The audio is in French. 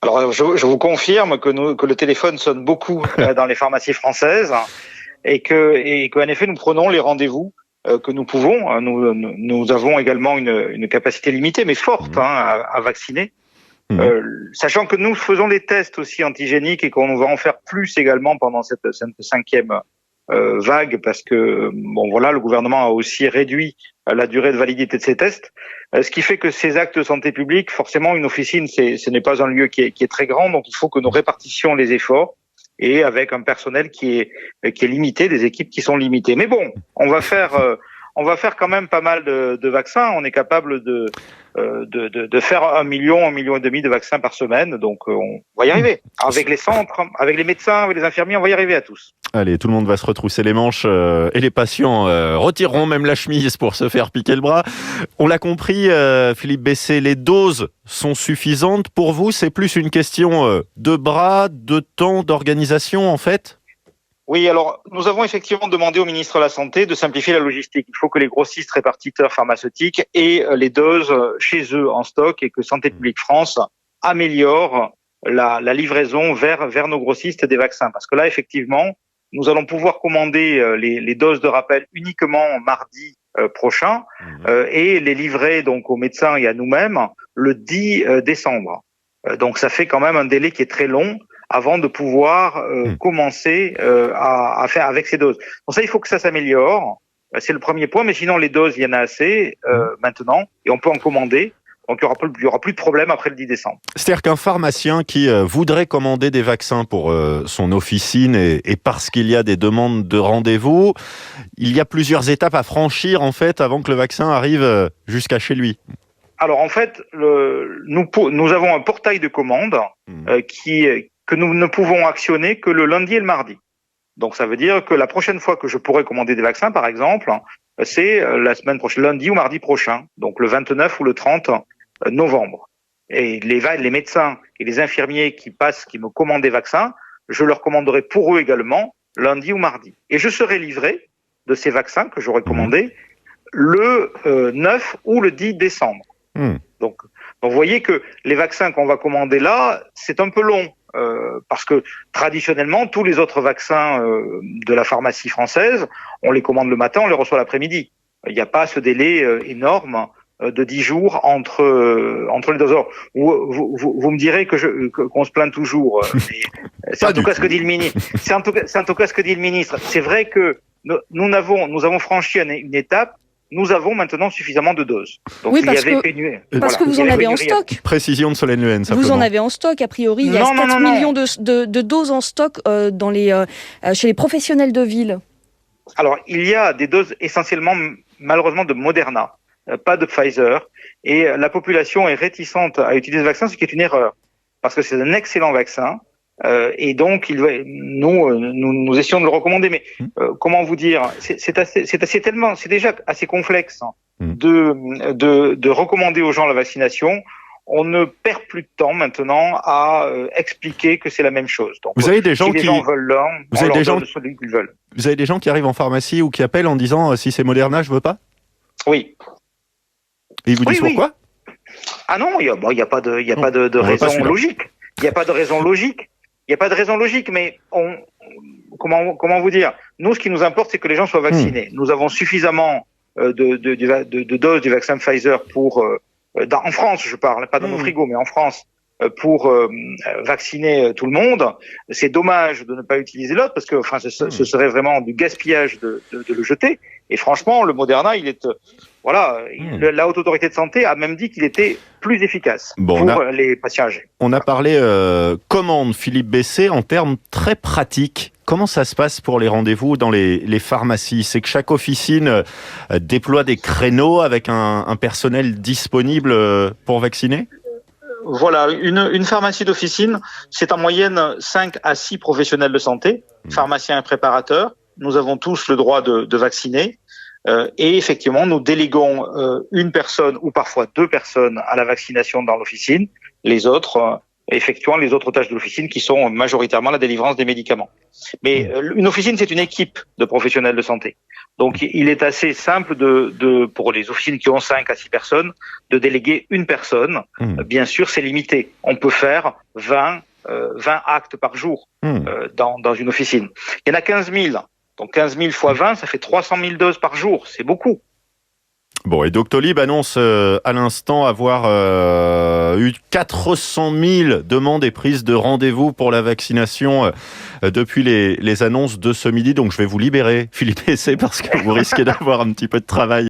Alors, je vous confirme que le téléphone sonne beaucoup dans les pharmacies françaises et qu'en effet, nous prenons les rendez-vous que nous pouvons. Nous avons également une capacité limitée, mais forte, à vacciner. Sachant que nous faisons des tests aussi antigéniques et qu'on va en faire plus également pendant cette cinquième vague, parce que le gouvernement a aussi réduit la durée de validité de ces tests, ce qui fait que ces actes de santé publique, forcément, une officine, ce n'est pas un lieu qui est très grand, donc il faut que nous répartissions les efforts et avec un personnel qui est limité, des équipes qui sont limitées. Mais bon, on va faire quand même pas mal de vaccins. On est capable de faire 1 million et demi de vaccins par semaine. Donc, on va y arriver. Avec les centres, avec les médecins, avec les infirmiers, on va y arriver à tous. Allez, tout le monde va se retrousser les manches et les patients retireront même la chemise pour se faire piquer le bras. On l'a compris, Philippe Bessé, les doses sont suffisantes. Pour vous, c'est plus une question de bras, de temps, d'organisation en fait ? Oui, alors nous avons effectivement demandé au ministre de la Santé de simplifier la logistique. Il faut que les grossistes répartiteurs pharmaceutiques aient les doses chez eux en stock et que Santé publique France améliore la livraison vers nos grossistes des vaccins. Parce que là, effectivement, nous allons pouvoir commander les doses de rappel uniquement mardi prochain et les livrer donc aux médecins et à nous-mêmes le 10 décembre. Donc ça fait quand même un délai qui est très long avant de pouvoir commencer à faire avec ces doses. Donc ça, il faut que ça s'améliore. C'est le premier point, mais sinon les doses, il y en a assez maintenant et on peut en commander. Donc il y aura plus de problème après le 10 décembre. C'est-à-dire qu'un pharmacien qui voudrait commander des vaccins pour son officine et parce qu'il y a des demandes de rendez-vous, il y a plusieurs étapes à franchir en fait avant que le vaccin arrive jusqu'à chez lui. Alors en fait, nous avons un portail de commande que nous ne pouvons actionner que le lundi et le mardi. Donc ça veut dire que la prochaine fois que je pourrai commander des vaccins, par exemple, c'est la semaine prochaine, lundi ou mardi prochain, donc le 29 ou le 30 novembre. Et les médecins et les infirmiers qui me commandent des vaccins, je leur commanderai pour eux également lundi ou mardi. Et je serai livré de ces vaccins que j'aurai commandés le 9 ou le 10 décembre. Donc vous voyez que les vaccins qu'on va commander là, c'est un peu long. Parce que traditionnellement, tous les autres vaccins de la pharmacie française, on les commande le matin, on les reçoit l'après-midi. Il n'y a pas ce délai énorme de 10 jours entre les deux heures. Vous me direz qu'on se plaint toujours. Mais c'est en tout cas ce que dit le ministre. C'est en tout cas ce que dit le ministre. C'est vrai que nous avons franchi une étape. Nous avons maintenant suffisamment de doses. Donc, oui, parce que vous en avez en stock. Précision de Solène Lehen, simplement. Vous en avez en stock, a priori. Il y a 4 millions de doses en stock chez les professionnels de ville. Alors, il y a des doses essentiellement, malheureusement, de Moderna, pas de Pfizer. Et la population est réticente à utiliser ce vaccin, ce qui est une erreur. Parce que c'est un excellent vaccin. Et donc, nous essayons de le recommander, mais comment vous dire, c'est déjà assez complexe de recommander aux gens la vaccination. On ne perd plus de temps maintenant à expliquer que c'est la même chose. Donc, vous avez des gens si les gens veulent l'un, on leur donne celui qu'ils veulent. Vous avez des gens qui arrivent en pharmacie ou qui appellent en disant si c'est Moderna, je veux pas. Oui. Et ils vous disent pourquoi? Ah non, il y a pas de raison logique. Il n'y a pas de raison logique. Il n'y a pas de raison logique, mais comment vous dire? Nous, ce qui nous importe, c'est que les gens soient vaccinés. Nous avons suffisamment de doses du vaccin Pfizer en France, je parle, pas dans nos frigos, mais en France, pour vacciner tout le monde. C'est dommage de ne pas utiliser l'autre parce que, ce serait vraiment du gaspillage de le jeter. Et franchement, le Moderna, il est, la Haute Autorité de Santé a même dit qu'il était plus efficace pour les patients âgés. On a parlé commande, Philippe Bessé, en termes très pratiques. Comment ça se passe pour les rendez-vous dans les pharmacies? C'est que chaque officine déploie des créneaux avec un personnel disponible pour vacciner? Voilà, une pharmacie d'officine, c'est en moyenne 5 à 6 professionnels de santé, pharmaciens et préparateurs. Nous avons tous le droit de vacciner. Et effectivement, nous déléguons une personne ou parfois 2 personnes à la vaccination dans l'officine. Les autres effectuant les autres tâches de l'officine qui sont majoritairement la délivrance des médicaments. Mais une officine, c'est une équipe de professionnels de santé. Donc, il est assez simple pour les officines qui ont 5 à 6 personnes, de déléguer une personne. Bien sûr, c'est limité. On peut faire 20 actes par jour dans une officine. Il y en a 15 000. Donc 15 000 fois 20, ça fait 300 000 doses par jour. C'est beaucoup. Bon, et Doctolib annonce à l'instant avoir eu 400 000 demandes et prises de rendez-vous pour la vaccination depuis les annonces de ce midi. Donc je vais vous libérer, Philippe Bessé, parce que vous risquez d'avoir un petit peu de travail.